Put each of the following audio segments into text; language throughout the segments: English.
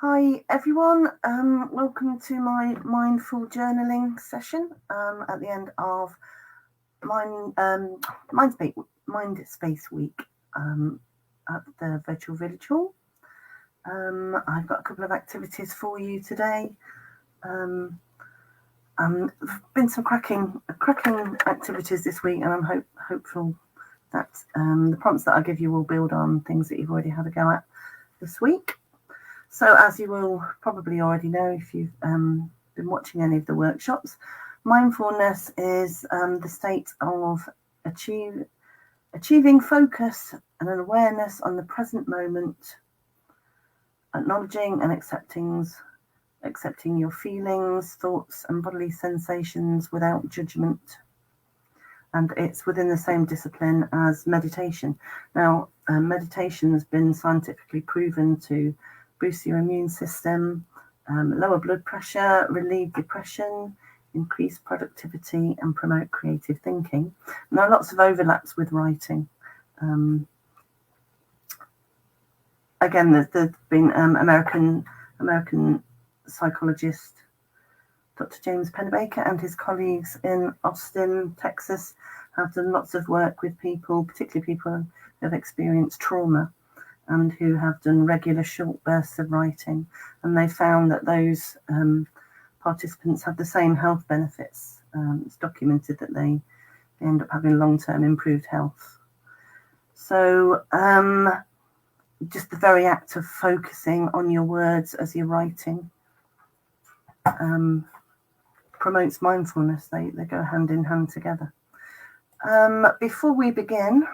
Hi everyone, welcome to my mindful journaling session at the end of Mindspace week at the Virtual Village Hall. I've got a couple of activities for you today. Been some cracking activities this week, and I'm hopeful that the prompts that I give you will build on things that you've already had a go at this week. So as you will probably already know if you've been watching any of the workshops, mindfulness is the state of achieving focus and an awareness on the present moment, acknowledging and accepting your feelings, thoughts and bodily sensations without judgment. And it's within the same discipline as meditation. Now, meditation has been scientifically proven to boost your immune system, lower blood pressure, relieve depression, increase productivity and promote creative thinking. And there are lots of overlaps with writing. Again, there's been American psychologist Dr. James Pennebaker and his colleagues in Austin, Texas, have done lots of work with people, particularly people who have experienced trauma and who have done regular short bursts of writing. And they found that those participants have the same health benefits. It's documented that they end up having long-term improved health. So just the very act of focusing on your words as you're writing promotes mindfulness. They go hand in hand together. Before we begin,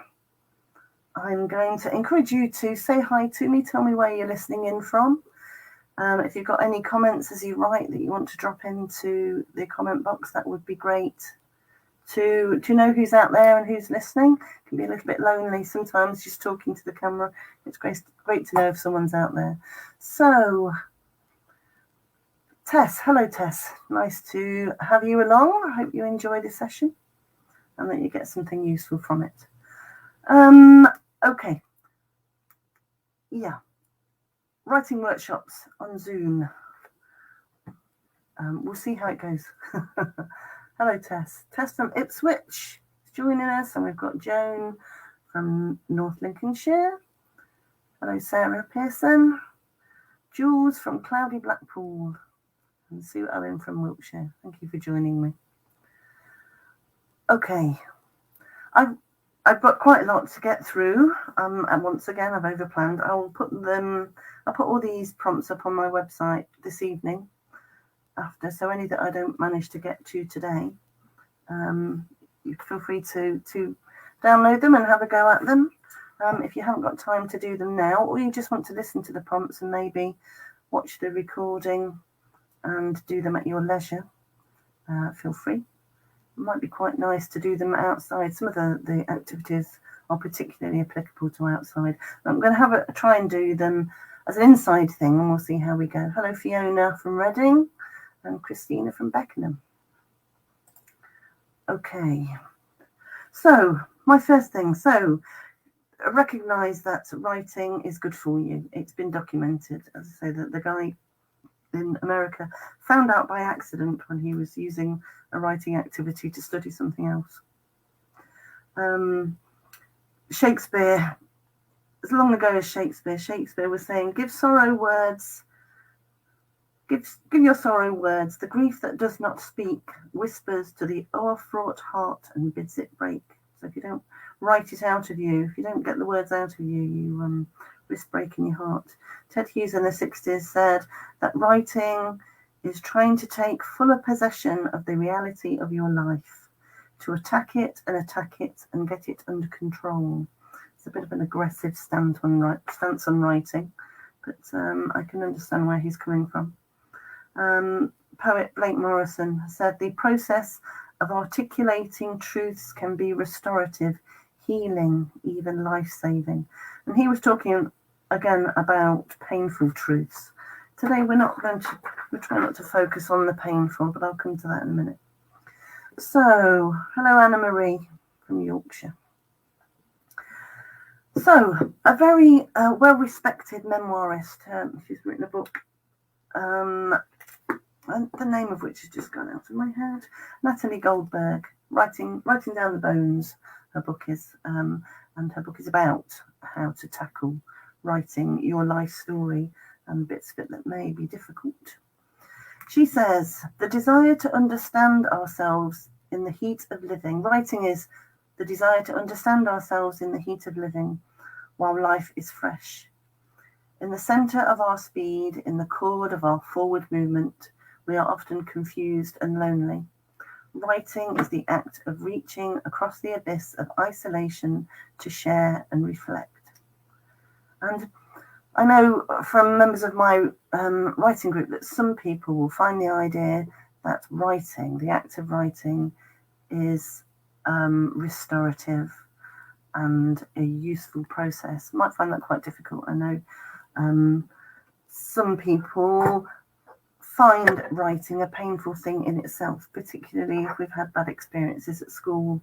I'm going to encourage you to say hi to me. Tell me where you're listening in from. If you've got any comments as you write that you want to drop into the comment box, that would be great. To know who's out there and who's listening. It can be a little bit lonely sometimes just talking to the camera. It's great to know if someone's out there. So, Tess, hello Tess. Nice to have you along. I hope you enjoy the session and that you get something useful from it. Okay. Yeah. Writing workshops on Zoom. We'll see how it goes. Hello, Tess. Tess from Ipswich is joining us, and we've got Joan from North Lincolnshire. Hello, Sarah Pearson. Jules from Cloudy Blackpool. And Sue Owen from Wiltshire. Thank you for joining me. Okay. I've got quite a lot to get through, and once again I've overplanned. I'll put all these prompts up on my website this evening after, so any that I don't manage to get to today, you feel free to download them and have a go at them. If you haven't got time to do them now, or you just want to listen to the prompts and maybe watch the recording and do them at your leisure, feel free. It might be quite nice to do them outside. Some of the activities are particularly applicable to outside. I'm going to try and do them as an inside thing, and we'll see how we go. Hello, Fiona from Reading and Christina from Beckenham. Okay, so my first thing. So recognise that writing is good for you. It's been documented. As I say, that the guy in America found out by accident when he was using a writing activity to study something else. Shakespeare, as long ago as Shakespeare was saying, give your sorrow words. The grief that does not speak whispers to the o'erfraught heart and bids it break. So if you don't write it out of you, if you don't get the words out of you, you risk breaking your heart. Ted Hughes in the 60s said that writing is trying to take fuller possession of the reality of your life, to attack it and get it under control. It's a bit of an aggressive stance on writing, but I can understand where he's coming from. Poet Blake Morrison said the process of articulating truths can be restorative, healing, even life-saving. And he was talking again about painful truths. Today we're trying not to focus on the painful, but I'll come to that in a minute. So, hello Anna Marie from Yorkshire. So, a very well-respected memoirist, she's written a book and the name of which has just gone out of my head. Natalie Goldberg, Writing Down the Bones, her book is, and her book is about how to tackle writing your life story and bits of it that may be difficult. She says, the desire to understand ourselves in the heat of living. Writing is the desire to understand ourselves in the heat of living while life is fresh. In the centre of our speed, in the chord of our forward movement, we are often confused and lonely. Writing is the act of reaching across the abyss of isolation to share and reflect. And I know from members of my writing group that some people will find the idea that writing, the act of writing, is restorative and a useful process. Might find that quite difficult. I know some people find writing a painful thing in itself, particularly if we've had bad experiences at school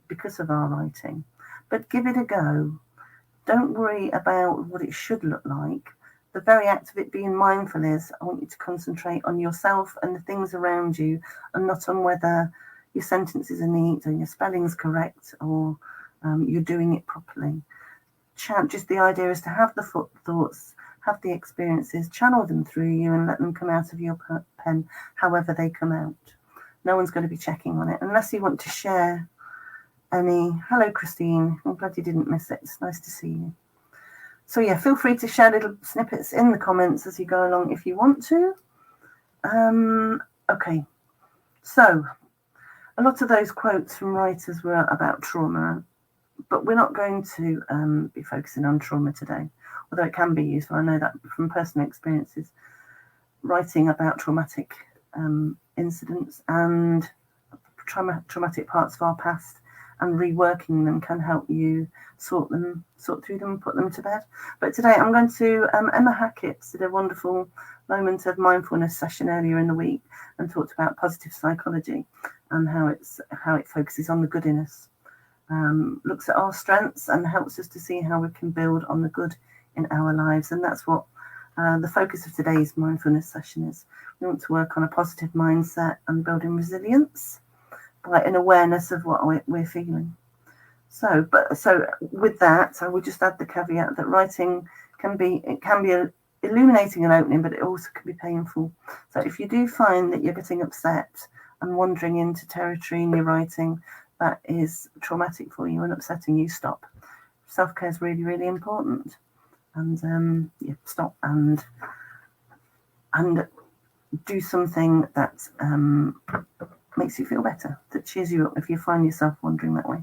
because of our writing. But give it a go. Don't worry about what it should look like. The very act of it being mindful is, I want you to concentrate on yourself and the things around you, and not on whether your sentences are neat or your spelling's correct or you're doing it properly. Just the idea is to have the thoughts, have the experiences, channel them through you and let them come out of your pen however they come out. No one's going to be checking on it unless you want to share any. Hello, Christine. I'm glad you didn't miss it. It's nice to see you. So yeah, feel free to share little snippets in the comments as you go along if you want to. Okay, so a lot of those quotes from writers were about trauma, but we're not going to be focusing on trauma today, although it can be useful. I know that from personal experiences, writing about traumatic incidents and traumatic parts of our past and reworking them can help you sort through them, put them to bed. But today I'm going to, Emma Hackett did a wonderful moment of mindfulness session earlier in the week and talked about positive psychology and how it focuses on the good in us. Looks at our strengths and helps us to see how we can build on the good in our lives. And that's what the focus of today's mindfulness session is. We want to work on a positive mindset and building resilience by an awareness of what we're feeling. So with that, I would just add the caveat that writing can be illuminating and opening, but it also can be painful. So if you do find that you're getting upset and wandering into territory in your writing that is traumatic for you and upsetting you, stop. Self-care is really, really important. And stop and do something that makes you feel better, that cheers you up if you find yourself wandering that way.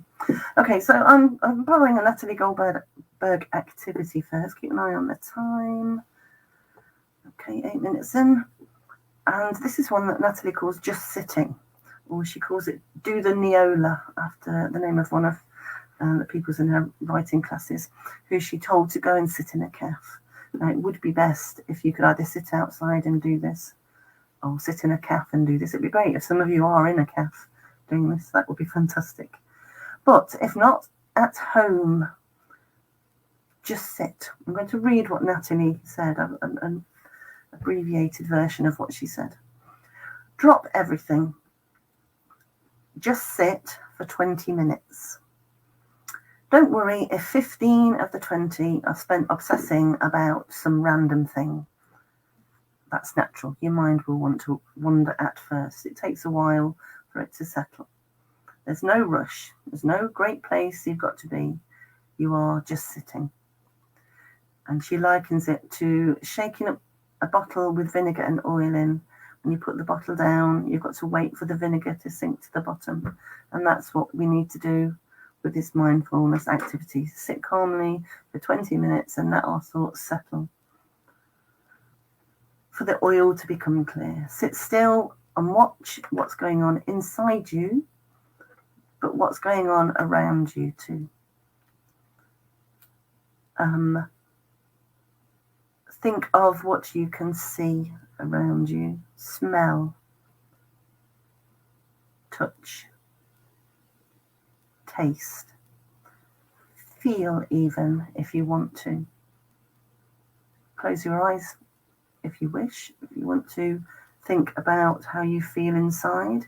Okay, so I'm borrowing a Natalie Goldberg activity first. Keep an eye on the time. Okay, 8 minutes in. And this is one that Natalie calls just sitting, or she calls it do the Neola, after the name of one of the pupils in her writing classes, who she told to go and sit in a cafe. Now, it would be best if you could either sit outside and do this, or sit in a cafe and do this. It'd be great if some of you are in a cafe doing this. That would be fantastic. But if not, at home, just sit. I'm going to read what Natalie said, an abbreviated version of what she said. Drop everything. Just sit for 20 minutes. Don't worry if 15 of the 20 are spent obsessing about some random thing. That's natural. Your mind will want to wander at first. It takes a while for it to settle. There's no rush. There's no great place you've got to be. You are just sitting. And she likens it to shaking up a bottle with vinegar and oil in. When you put the bottle down, you've got to wait for the vinegar to sink to the bottom. And that's what we need to do with this mindfulness activity. Sit calmly for 20 minutes and let our thoughts settle. For the oil to become clear. Sit still and watch what's going on inside you, but what's going on around you too. Think of what you can see around you, smell, touch, taste, feel even if you want to. Close your eyes if you wish. If you want to think about how you feel inside,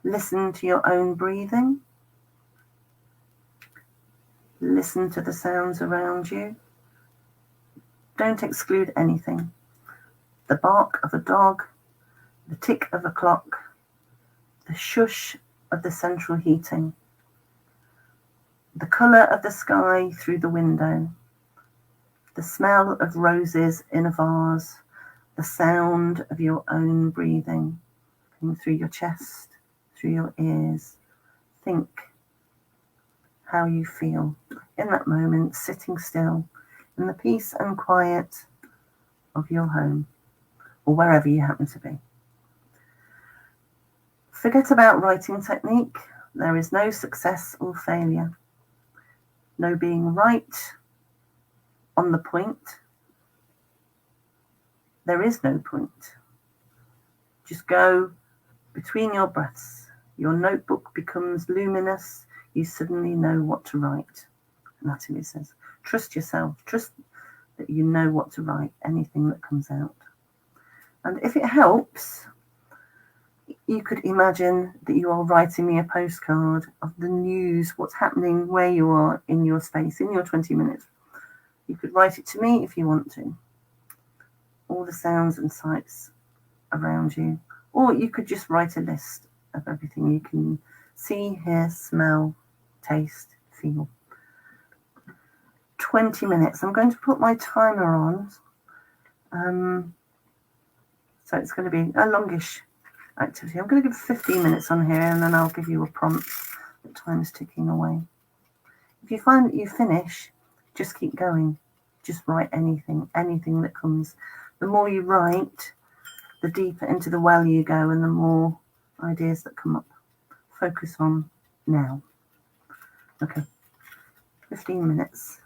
listen to your own breathing. Listen to the sounds around you. Don't exclude anything. The bark of a dog, the tick of a clock, the shush of the central heating, the colour of the sky through the window, the smell of roses in a vase, the sound of your own breathing coming through your chest, through your ears. Think how you feel in that moment, sitting still in the peace and quiet of your home or wherever you happen to be. Forget about writing technique. There is no success or failure. No being right on the point. There is no point. Just go between your breaths. Your notebook becomes luminous. You suddenly know what to write. Natalie says, trust yourself. Trust that you know what to write, anything that comes out. And if it helps, you could imagine that you are writing me a postcard of the news, what's happening, where you are in your space, in your 20 minutes. You could write it to me if you want to. All the sounds and sights around you. Or you could just write a list of everything you can see, hear, smell, taste, feel. 20 minutes. I'm going to put my timer on. So it's going to be a longish activity. I'm going to give 15 minutes on here and then I'll give you a prompt. The time's ticking away. If you find that you finish, just keep going. Just write anything that comes. The more you write, the deeper into the well you go and the more ideas that come up. Focus on now. Okay, 15 minutes.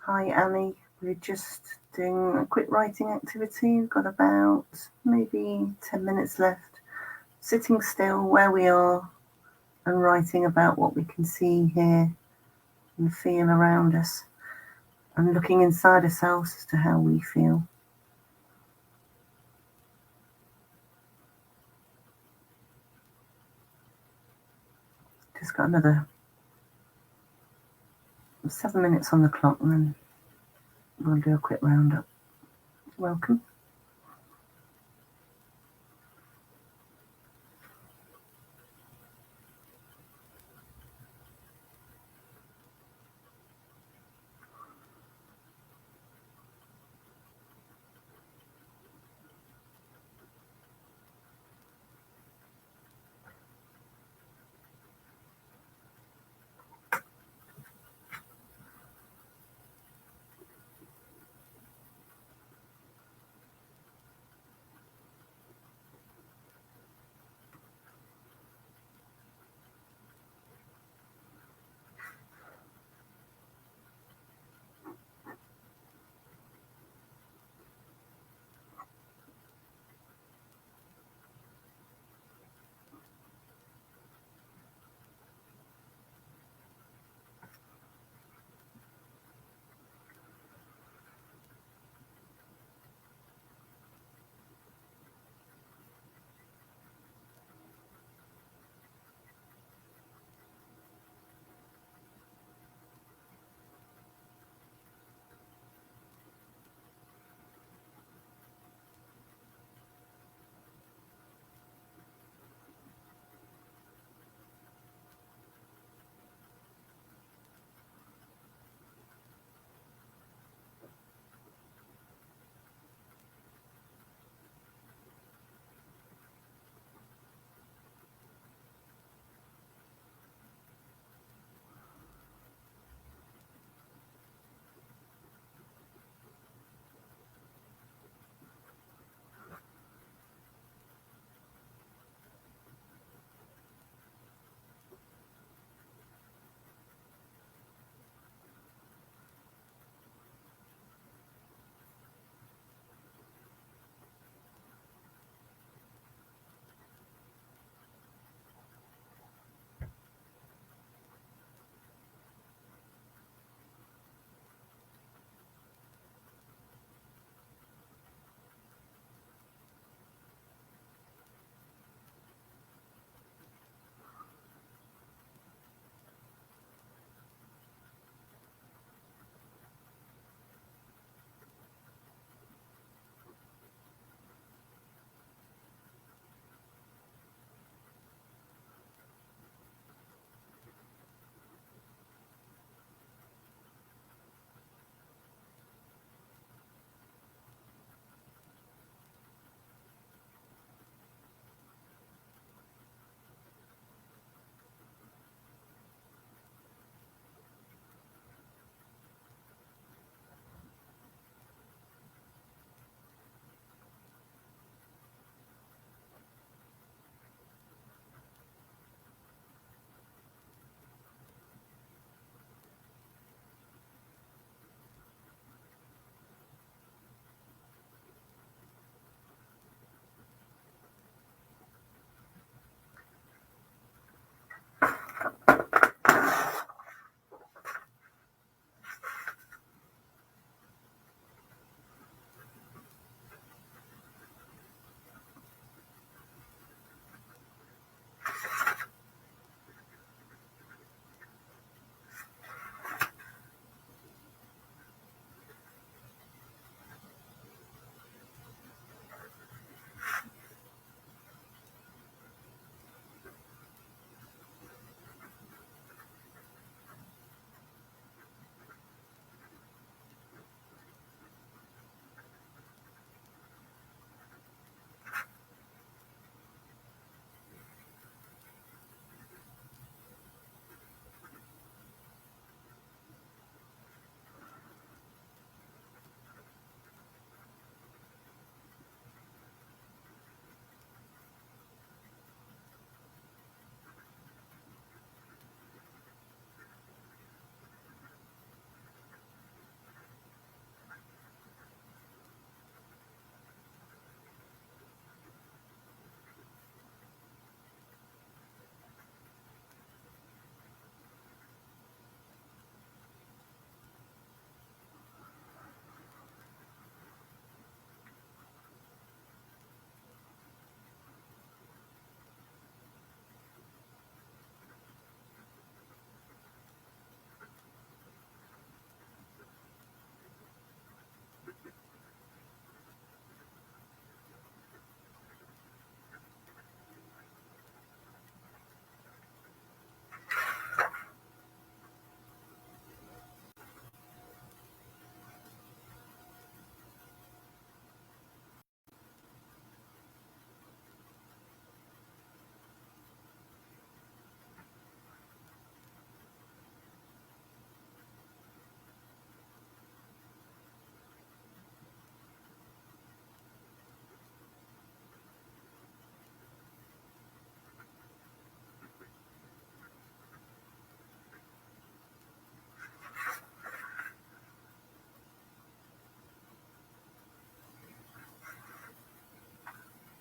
Hi Annie, we're just doing a quick writing activity. We've got about maybe 10 minutes left. Sitting still where we are and writing about what we can see, hear and feel around us, and looking inside ourselves as to how we feel. Just got another 7 minutes on the clock and then we'll do a quick roundup. Welcome.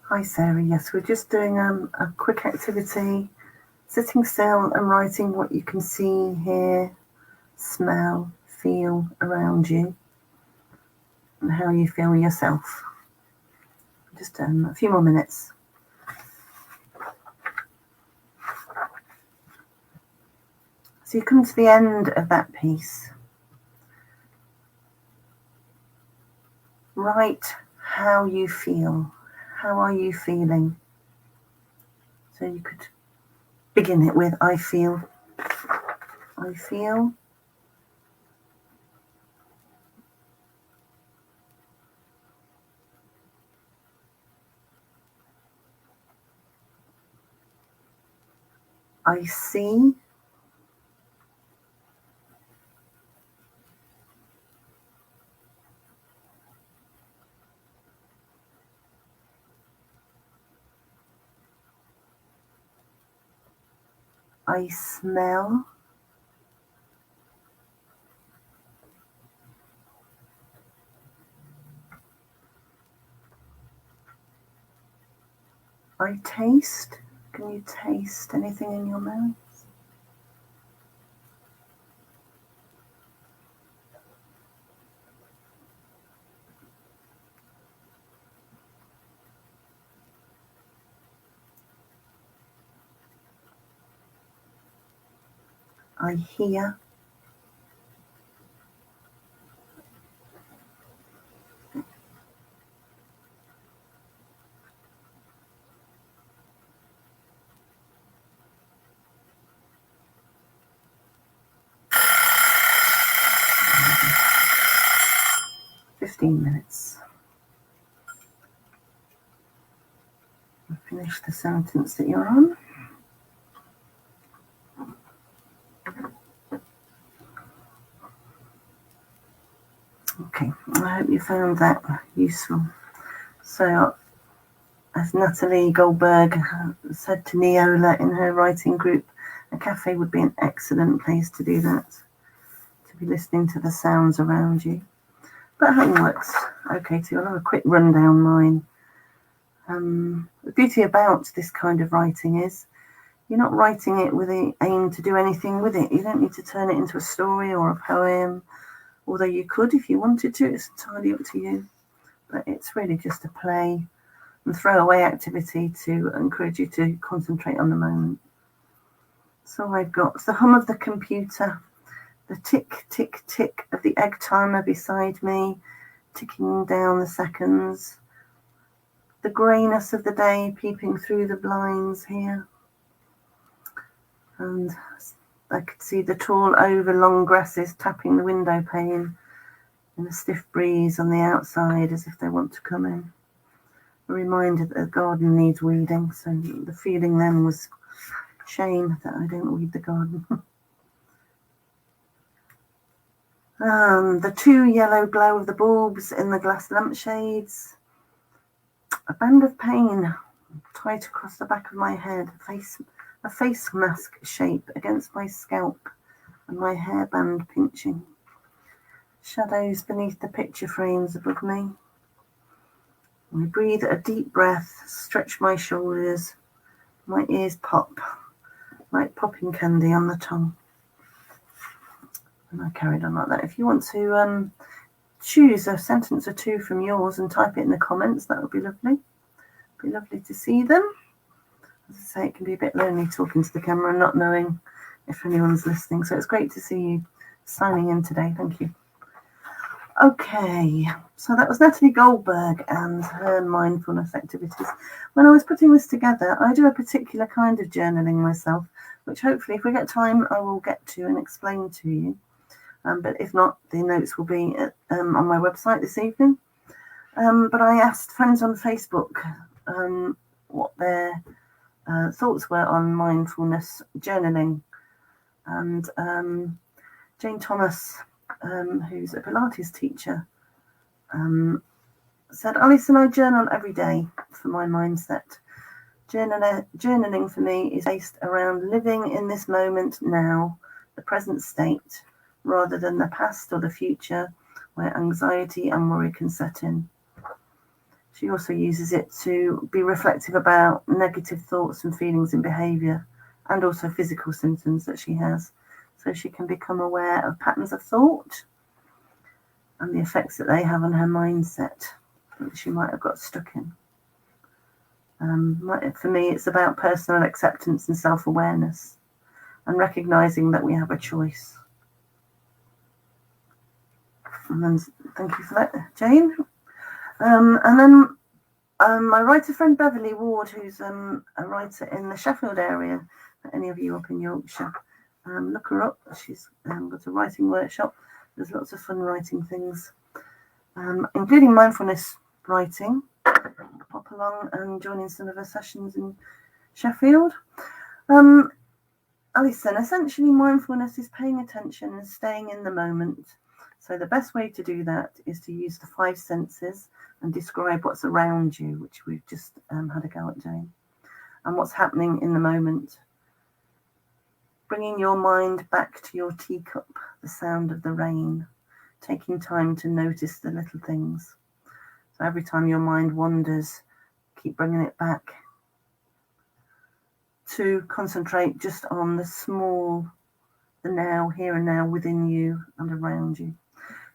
Hi Sarah, yes, we're just doing a quick activity, sitting still and writing what you can see, hear, smell, feel around you and how you feel yourself. Just a few more minutes. So you come to the end of that piece. Write how you feel. How are you feeling? So you could begin it with I feel. I feel. I see. I smell. I taste. Can you taste anything in your mouth? I hear. "15 minutes. Finish the sentence that you're on. Okay, I hope you found that useful. So, as Natalie Goldberg said to Neola in her writing group, a cafe would be an excellent place to do that, to be listening to the sounds around you. But homework's okay too. I'll have a quick rundown mine. The beauty about this kind of writing is you're not writing it with the aim to do anything with it. You don't need to turn it into a story or a poem, although you could if you wanted to. It's entirely up to you. But it's really just a play and throwaway activity to encourage you to concentrate on the moment. So I've got the hum of the computer, the tick, tick, tick of the egg timer beside me, ticking down the seconds, the greyness of the day peeping through the blinds here. And I could see the tall overlong grasses tapping the window pane in a stiff breeze on the outside as if they want to come in. A reminder that the garden needs weeding, so the feeling then was shame that I don't weed the garden. The two yellow glow of the bulbs in the glass lampshades, a band of pain tight across the back of my head, a face mask shape against my scalp and my hairband pinching. Shadows beneath the picture frames above me. I breathe a deep breath, stretch my shoulders, my ears pop like popping candy on the tongue. And I carried on like that. If you want to choose a sentence or two from yours and type it in the comments, that would be lovely. It'd be lovely to see them. As I say, it can be a bit lonely talking to the camera and not knowing if anyone's listening. So it's great to see you signing in today. Thank you. Okay, so that was Natalie Goldberg and her mindfulness activities. When I was putting this together, I do a particular kind of journaling myself, which hopefully, if we get time, I will get to and explain to you. But if not, the notes will be on my website this evening. But I asked friends on Facebook what their thoughts were on mindfulness journaling. And Jane Thomas, who's a Pilates teacher, said, Alison, I journal every day for my mindset. Journaling for me is based around living in this moment now, the present state, rather than the past or the future, where anxiety and worry can set in. She also uses it to be reflective about negative thoughts and feelings and behaviour, and also physical symptoms that she has. So she can become aware of patterns of thought and the effects that they have on her mindset that she might have got stuck in. For me, it's about personal acceptance and self-awareness and recognising that we have a choice. And then, thank you for that, Jane. And then my writer friend Beverly Ward, who's a writer in the Sheffield area, any of you up in Yorkshire, look her up. She's got a writing workshop. There's lots of fun writing things, including mindfulness writing. Pop along and join in some of her sessions in Sheffield. Alison, essentially mindfulness is paying attention and staying in the moment. So the best way to do that is to use the 5 senses and describe what's around you, which we've just had a go at doing, and what's happening in the moment. Bringing your mind back to your teacup, the sound of the rain, taking time to notice the little things. So every time your mind wanders, keep bringing it back to concentrate just on the small, the now, here and now within you and around you.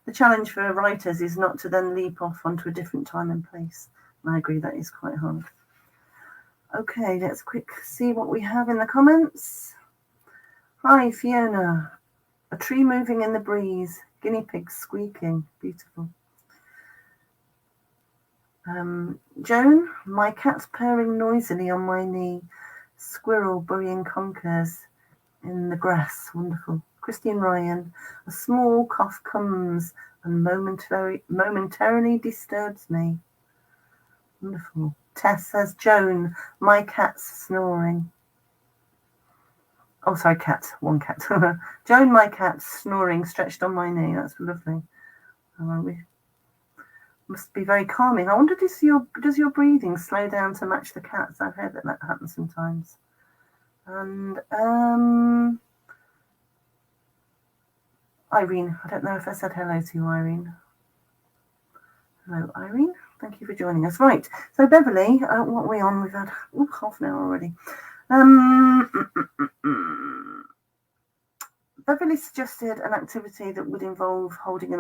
The challenge for writers is not to then leap off onto a different time and place. And I agree that is quite hard. Okay, let's quick see what we have in the comments. Hi, Fiona. A tree moving in the breeze. Guinea pigs squeaking. Beautiful. Joan, my cat's purring noisily on my knee. Squirrel burying conkers in the grass. Wonderful. Christine Ryan, a small cough comes and momentarily disturbs me. Wonderful. Tess says, Joan, my cat's snoring. Oh, sorry, cat. One cat. Joan, my cat's snoring, stretched on my knee. That's lovely. Must be very calming. I wonder, does your breathing slow down to match the cat's? I've heard that happens sometimes. And Irene, I don't know if I said hello to you, Irene. Hello, Irene. Thank you for joining us. Right, so Beverly, what are we on? We've had half an hour already. Beverly suggested an activity that would involve holding an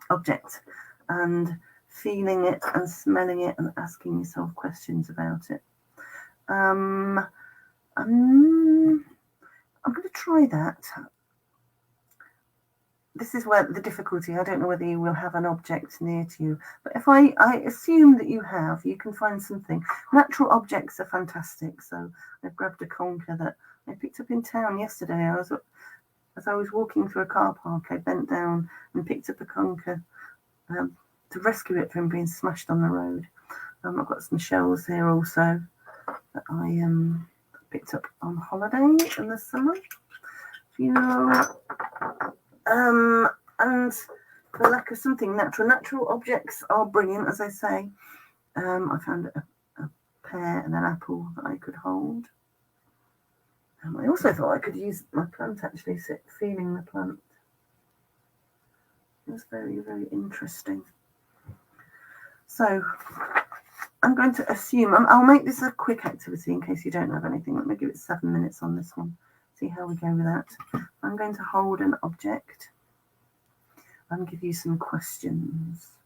object and feeling it and smelling it and asking yourself questions about it. I'm going to try that. This is where the difficulty, I don't know whether you will have an object near to you, but if I assume that you can find something. Natural objects are fantastic. So I've grabbed a conker that I picked up in town yesterday. As I was walking through a car park, I bent down and picked up a conker to rescue it from being smashed on the road. I've got some shells here also that I picked up on holiday in the summer. And for lack of something natural objects are brilliant, as I say. I found a pear and an apple that I could hold. I also thought I could use my plant, actually, feeling the plant. It was very, very interesting. So I'm going to assume, I'll make this a quick activity in case you don't have anything. Let me give it 7 minutes on this one. See how we go with that. I'm going to hold an object and give you some questions.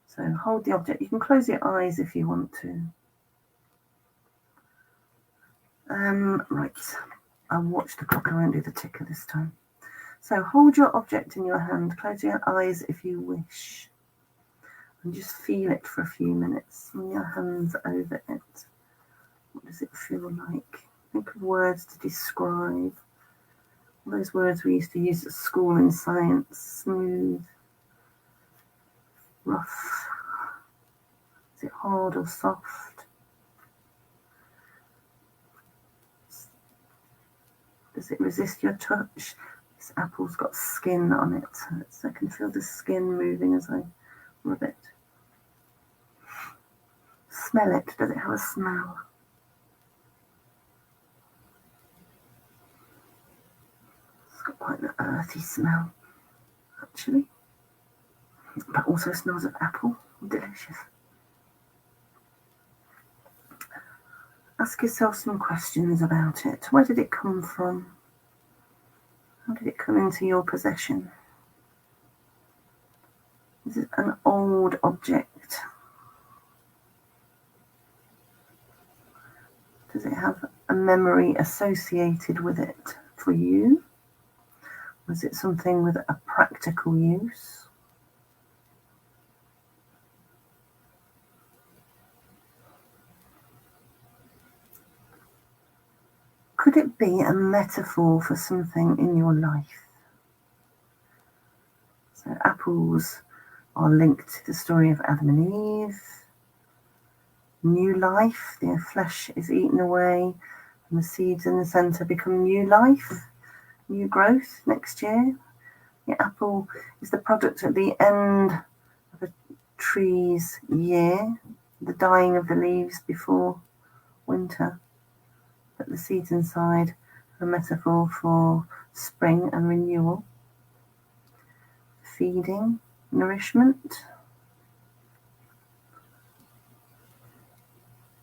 So hold the object. You can close your eyes if you want to. Right. I'll watch the clock. I won't do the ticker this time. So hold your object in your hand. Close your eyes if you wish. And just feel it for a few minutes. Run your hands over it. What does it feel like? Think of words to describe. All those words we used to use at school in science. Smooth. Rough. Is it hard or soft? Does it resist your touch? This apple's got skin on it, so I can feel the skin moving as I rub it. Smell it. Does it have a smell? It's got quite an earthy smell, actually. But also smells of apple. Delicious. Ask yourself some questions about it. Where did it come from? How did it come into your possession? Is it an old object? Does it have a memory associated with it for you? Was it something with a practical use? Could it be a metaphor for something in your life? So apples are linked to the story of Adam and Eve. New life, their flesh is eaten away and the seeds in the centre become new life, new growth next year. The apple is the product at the end of a tree's year, the dying of the leaves before winter. But the seeds inside are a metaphor for spring and renewal, feeding, nourishment.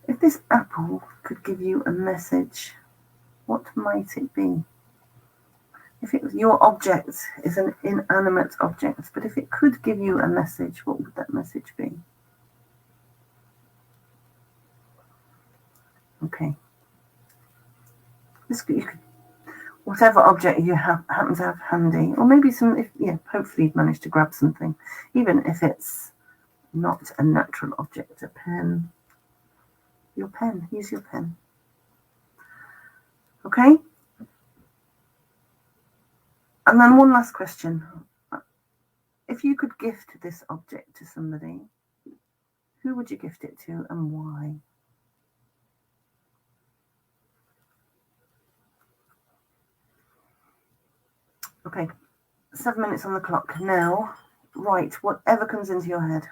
If this apple could give you a message, what might it be? If it was your object is an inanimate object, but if it could give you a message, what would that message be? Okay. You could, whatever object you happen to have handy, or maybe hopefully you've managed to grab something, even if it's not a natural object, a pen. Your pen, use your pen. Okay? And then one last question. If you could gift this object to somebody, who would you gift it to and why? Okay, 7 minutes on the clock. Now, write whatever comes into your head.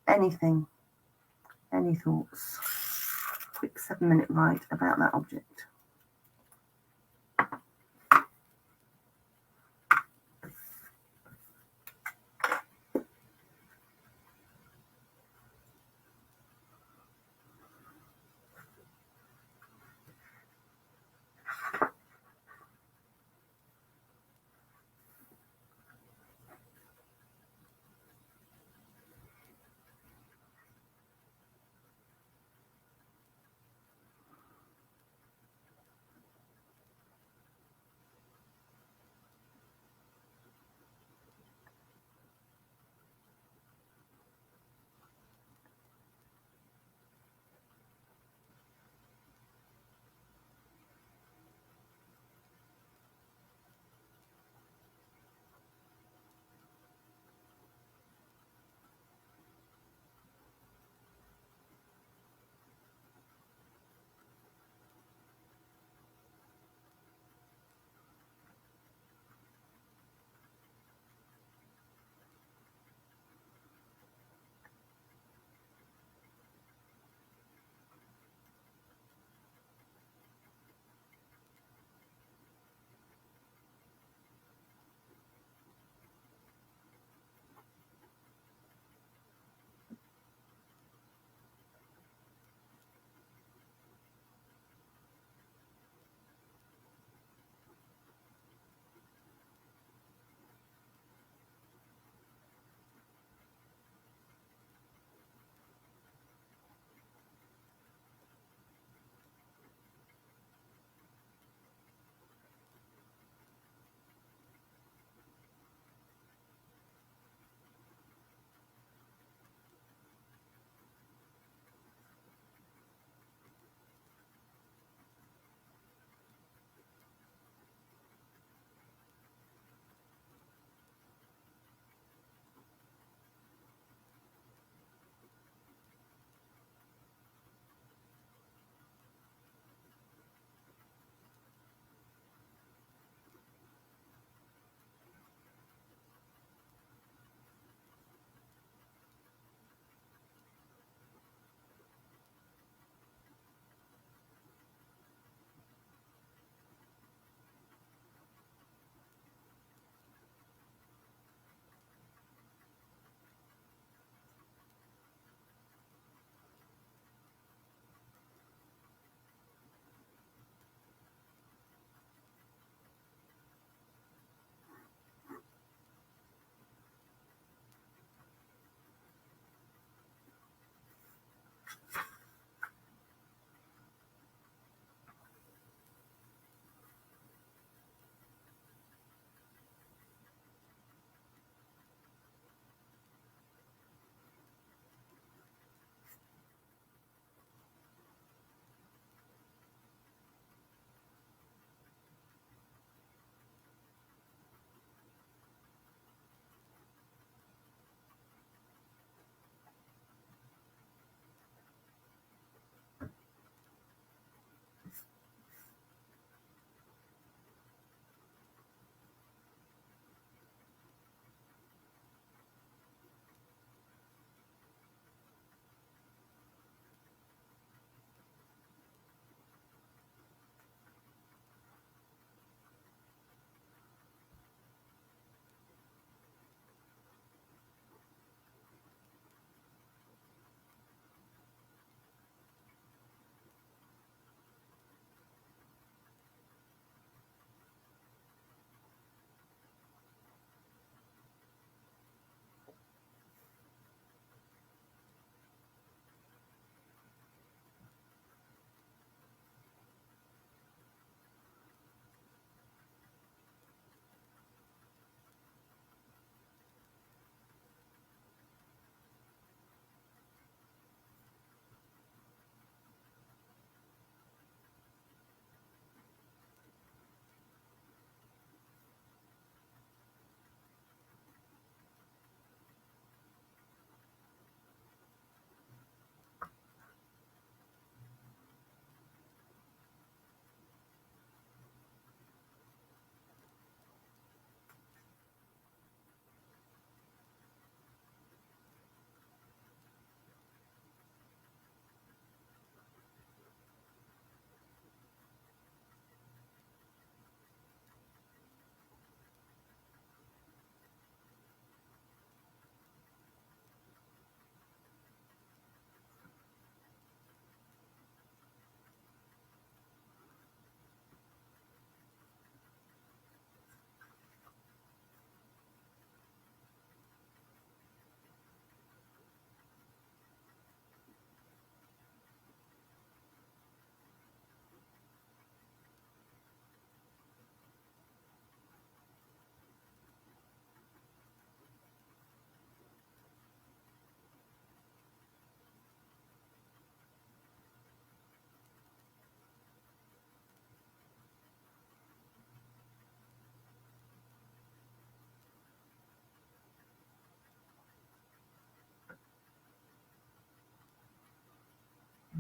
Anything. Any thoughts. Quick 7-minute write about that object.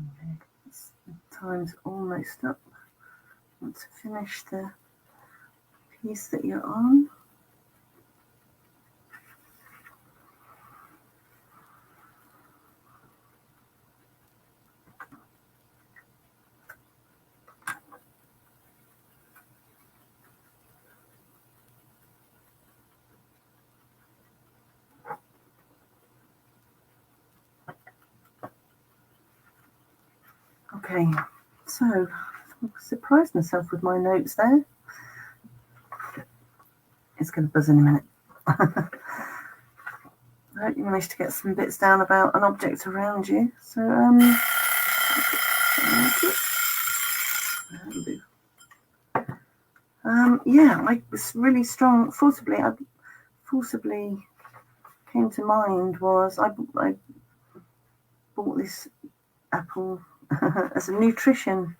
Okay. Time's almost up. I want to finish the piece that you're on. Okay, so I surprised myself with my notes there. It's going to buzz in a minute. I hope you managed to get some bits down about an object around you. So, yeah, I was really strong. Forcibly came to mind was I bought this apple as a nutrition,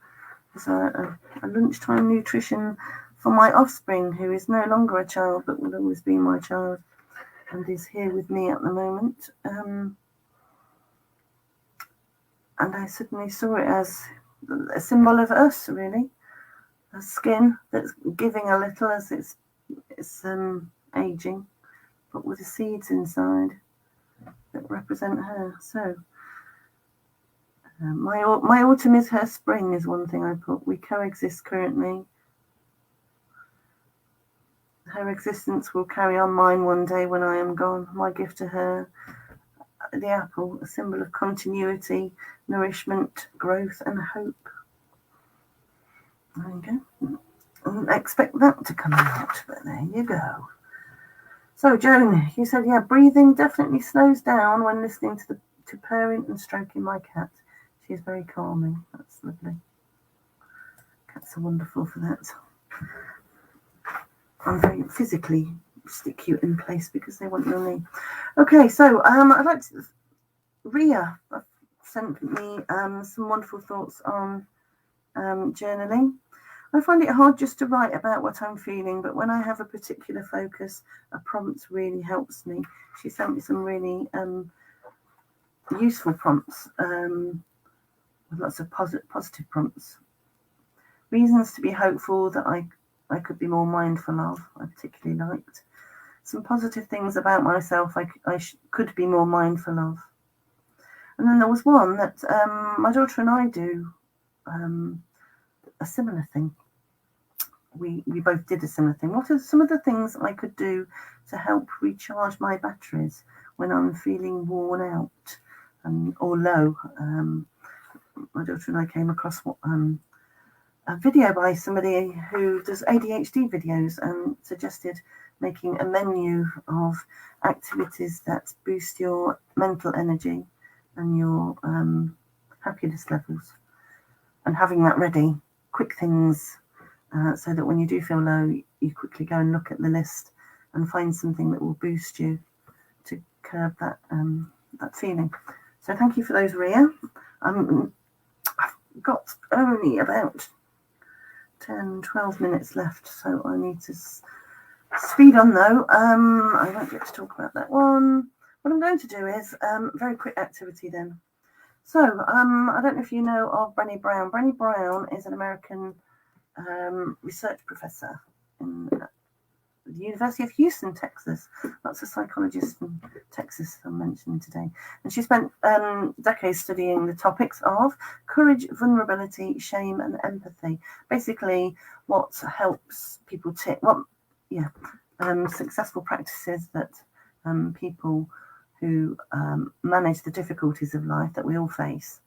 as a lunchtime nutrition for my offspring, who is no longer a child but will always be my child and is here with me at the moment. And I suddenly saw it as a symbol of us, really. A skin that's giving a little as it's aging, but with the seeds inside that represent her. So my autumn is her spring is one thing I put. We coexist currently. Her existence will carry on mine one day when I am gone. My gift to her, the apple, a symbol of continuity, nourishment, growth, and hope. There you go. I didn't expect that to come out, but there you go. So, Joan, you said, yeah, breathing definitely slows down when listening to purring and stroking my cat. She is very calming. That's lovely. Cats are wonderful for that. I'm very physically stick you in place because they want your knee. Okay, so I'd like to... Ria sent me some wonderful thoughts on journaling. I find it hard just to write about what I'm feeling, but when I have a particular focus, a prompt really helps me. She sent me some really useful prompts, with lots of positive prompts. Reasons to be hopeful that I could be more mindful of, I particularly liked. Some positive things about myself I could be more mindful of. And then there was one that my daughter and I do a similar thing. We both did a similar thing. What are some of the things I could do to help recharge my batteries when I'm feeling worn out or low? My daughter and I came across a video by somebody who does ADHD videos and suggested making a menu of activities that boost your mental energy and your happiness levels, and having that ready, quick things, so that when you do feel low, you quickly go and look at the list and find something that will boost you to curb that feeling. So thank you for those, Ria. I've got only about 10-12 minutes left, so I need to speed on though. I won't get to talk about that one. What I'm going to do is very quick activity then. So I don't know if you know of Brené Brown. Brené Brown is an American research professor in the University of Houston, Texas. Lots of psychologists from Texas I'm mentioning today. And she spent decades studying the topics of courage, vulnerability, shame, and empathy. Basically, what helps people successful practices that people who manage the difficulties of life that we all face,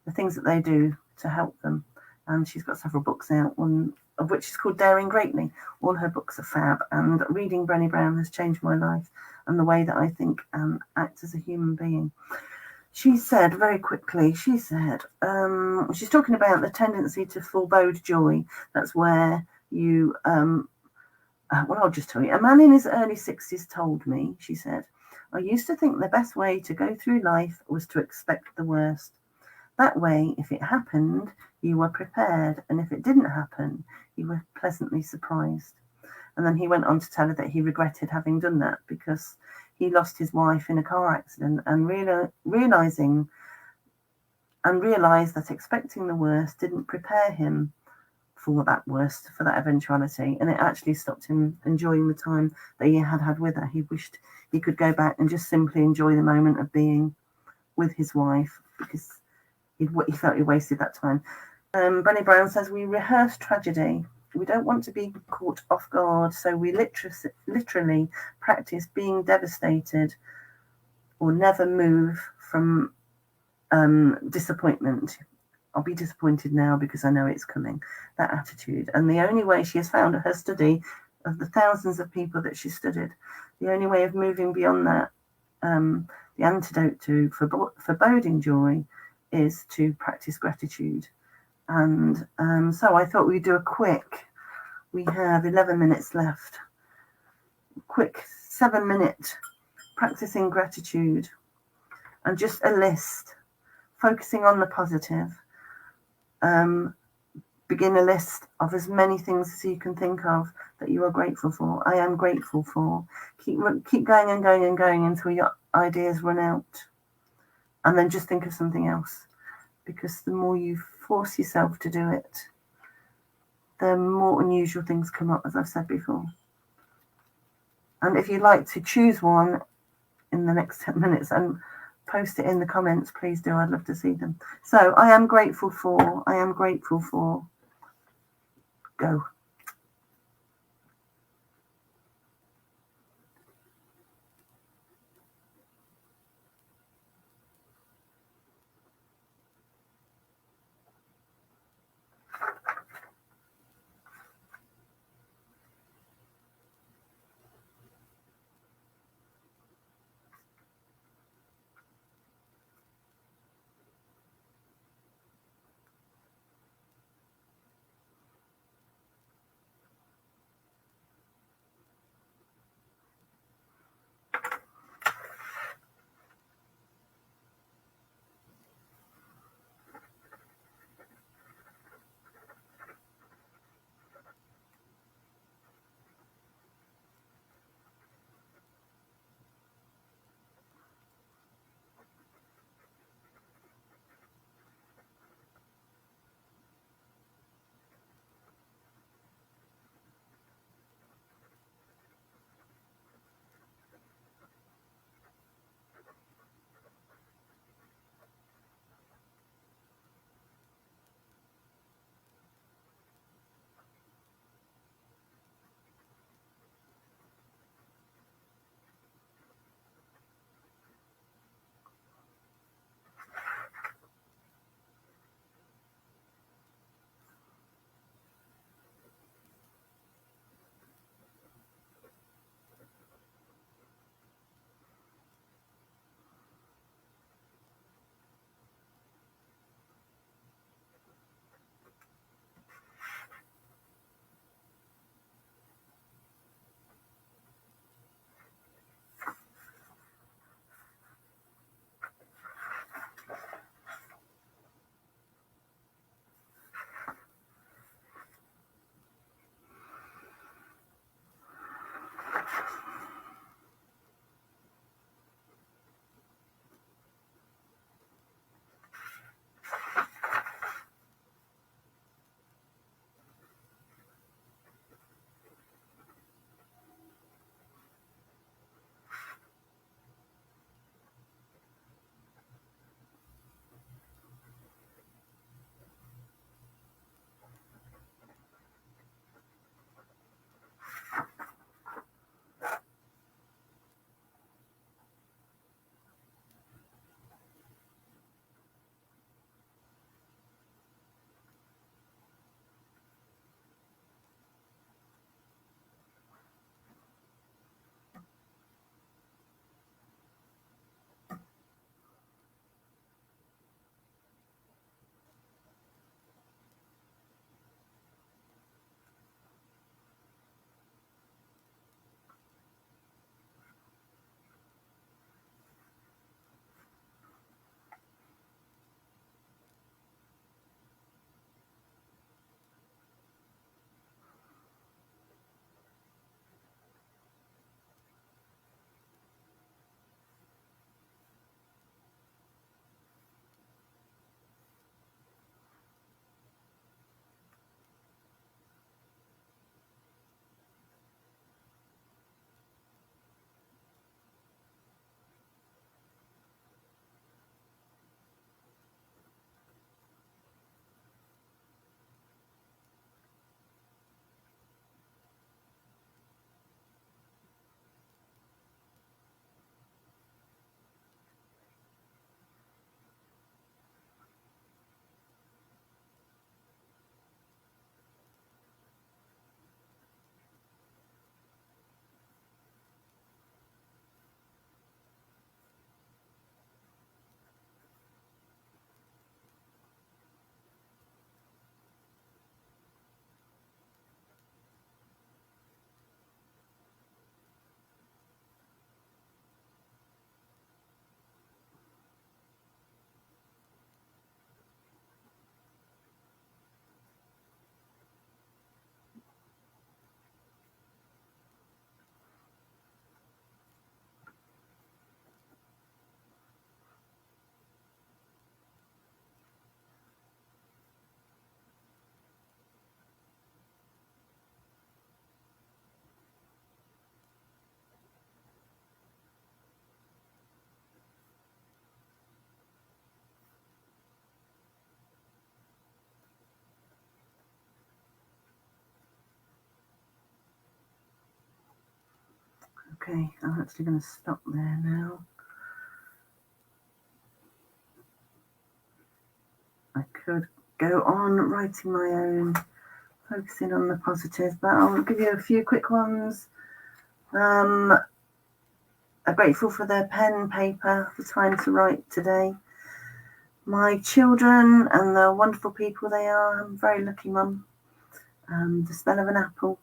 the things that they do to help them. And she's got several books out, one of which is called Daring Greatly. All her books are fab, and reading Brené Brown has changed my life and the way that I think and act as a human being. She said, very quickly, she's talking about the tendency to forebode joy. That's where you, I'll just tell you. A man in his early 60s told me, she said, I used to think the best way to go through life was to expect the worst. That way, if it happened, you were prepared, and if it didn't happen, you were pleasantly surprised. And then he went on to tell her that he regretted having done that because he lost his wife in a car accident, and realizing and realised that expecting the worst didn't prepare him for that worst, for that eventuality, and it actually stopped him enjoying the time that he had with her. He wished he could go back and just simply enjoy the moment of being with his wife, because he felt he wasted that time. Bunny Brown says, we rehearse tragedy. We don't want to be caught off guard, so we literally practice being devastated or never move from disappointment. I'll be disappointed now because I know it's coming, that attitude. And the only way she has found her study of the thousands of people that she studied, the only way of moving beyond that, the antidote to foreboding joy, is to practice gratitude. And so I thought we'd do a quick, we have 11 minutes left, quick 7-minute practicing gratitude, and just a list, focusing on the positive. Begin a list of as many things as you can think of that you are grateful for. I am grateful for. Keep going and going and going until your ideas run out. And then just think of something else. Because the more you force yourself to do it, the more unusual things come up, as I've said before. And if you'd like to choose one in the next 10 minutes and post it in the comments, please do. I'd love to see them. So I am grateful for, I am grateful for, go. Okay, I'm actually going to stop there now. I could go on writing my own, focusing on the positive, but I'll give you a few quick ones. I'm grateful for their pen and paper, the time to write today. My children and the wonderful people they are. I'm a very lucky mum. The smell of an apple.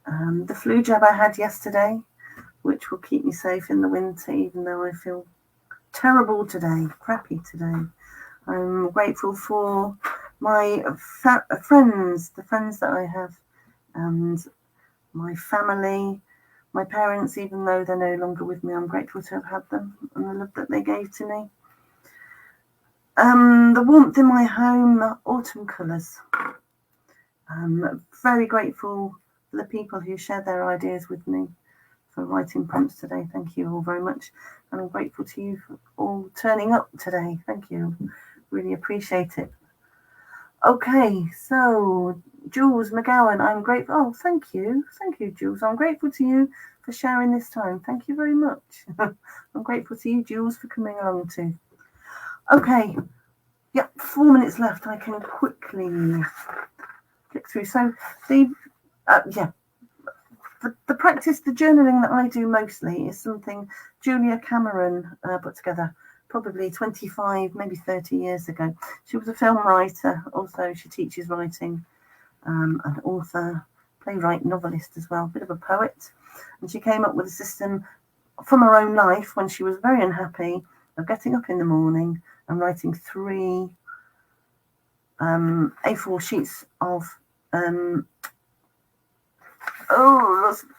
The flu jab I had yesterday, which will keep me safe in the winter, even though I feel terrible today, crappy today. I'm grateful for my friends, the friends that I have, and my family, my parents, even though they're no longer with me. I'm grateful to have had them and the love that they gave to me. The warmth in my home, the autumn colours. I'm very grateful for the people who shared their ideas with me for writing prompts today. Thank you all very much. And I'm grateful to you for all turning up today. Thank you. Really appreciate it. Okay, so Jules McGowan, I'm grateful. Oh, thank you. Thank you, Jules. I'm grateful to you for sharing this time. Thank you very much. I'm grateful to you, Jules, for coming along too. Okay. Yep, 4 minutes left. I can quickly click through. So the practice, the journaling that I do mostly is something Julia Cameron put together probably 25, maybe 30 years ago. She was a film writer. Also, she teaches writing, an author, playwright, novelist as well, a bit of a poet. And she came up with a system from her own life when she was very unhappy of getting up in the morning and writing 3 A4 sheets of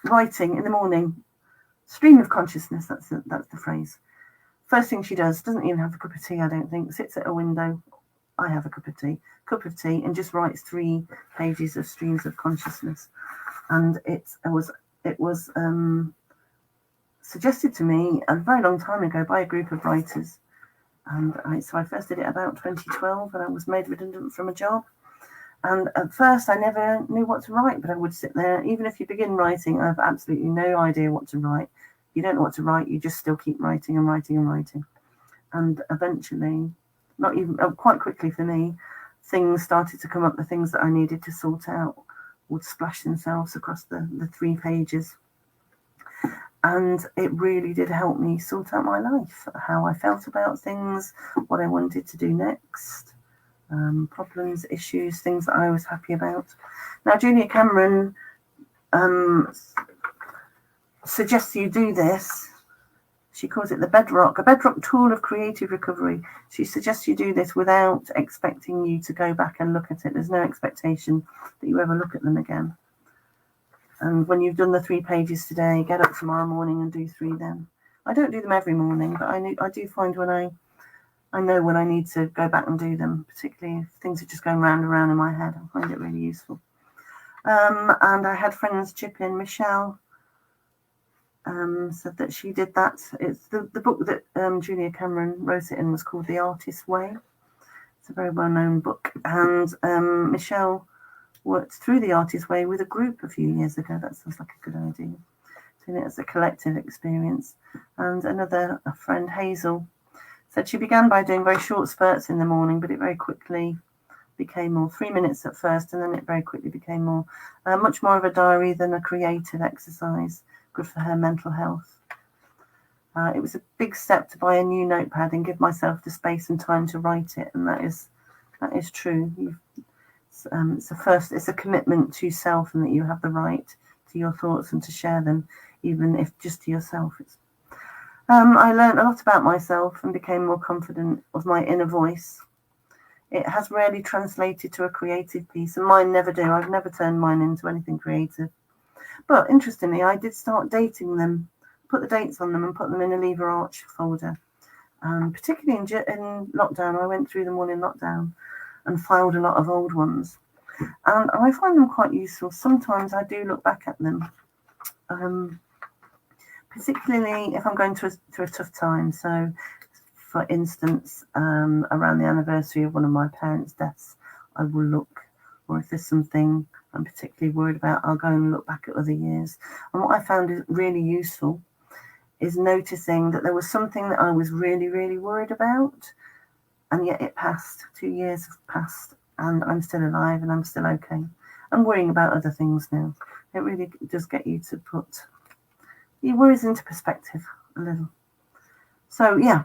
writing in the morning. Stream of consciousness, that's the phrase. First thing she does, doesn't even have a cup of tea, I don't think, sits at a window. I have a cup of tea, and just writes 3 pages of streams of consciousness. And it was suggested to me a very long time ago by a group of writers. And so I first did it about 2012, and I was made redundant from a job. And at first I never knew what to write, but I would sit there. Even if you begin writing, I have absolutely no idea what to write. You don't know what to write, you just still keep writing and writing and writing. And eventually, quite quickly for me, things started to come up, the things that I needed to sort out would splash themselves across the 3 pages. And it really did help me sort out my life, how I felt about things, what I wanted to do next, problems, issues, things that I was happy about. Now, Julia Cameron suggests you do this. She calls it a bedrock tool of creative recovery. She suggests you do this without expecting you to go back and look at it. There's no expectation that you ever look at them again. And when you've done the 3 pages today, get up tomorrow morning and do 3 then. I don't do them every morning, but I do find when I know when I need to go back and do them, particularly if things are just going round and round in my head. I find it really useful. And I had friends chip in. Michelle said that she did that. It's the book that Julia Cameron wrote it in was called The Artist's Way. It's a very well-known book. And Michelle worked through The Artist's Way with a group a few years ago. That sounds like a good idea. Doing it as a collective experience. And a friend, Hazel, said she began by doing very short spurts in the morning, but it very quickly became more 3 minutes at first, and then it very quickly became more, much more of a diary than a creative exercise. Good for her mental health. It was a big step to buy a new notepad and give myself the space and time to write it, and that is true. It's a commitment to self, and that you have the right to your thoughts and to share them, even if just to yourself. I learned a lot about myself and became more confident of my inner voice. It has rarely translated to a creative piece, and mine never do. I've never turned mine into anything creative. But interestingly, I did start dating them, put the dates on them and put them in a Lever Arch folder. Particularly in lockdown, I went through them all in lockdown and filed a lot of old ones. And I find them quite useful. Sometimes I do look back at them, particularly if I'm going through a tough time. So, for instance, around the anniversary of one of my parents' deaths, I will look, or if there's something I'm particularly worried about, I'll go and look back at other years. And what I found is really useful is noticing that there was something that I was really, really worried about, and yet it passed. 2 years have passed, and I'm still alive, and I'm still okay. I'm worrying about other things now. It really does get you to put your worries into perspective a little. So, yeah,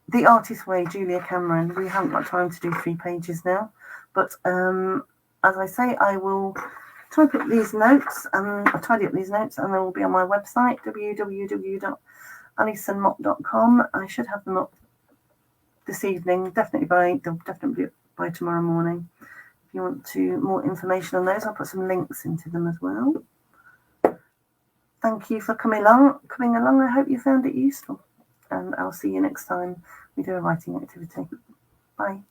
The Artist's Way, Julia Cameron. We haven't got time to do 3 pages now, but as I say, I will type up these notes and tidy up these notes, and they will be on my website, www.alisonmott.com. I should have them up this evening, definitely by tomorrow morning. If you want more information on those, I'll put some links into them as well. Thank you for coming along. I hope you found it useful, and I'll see you next time we do a writing activity. Bye.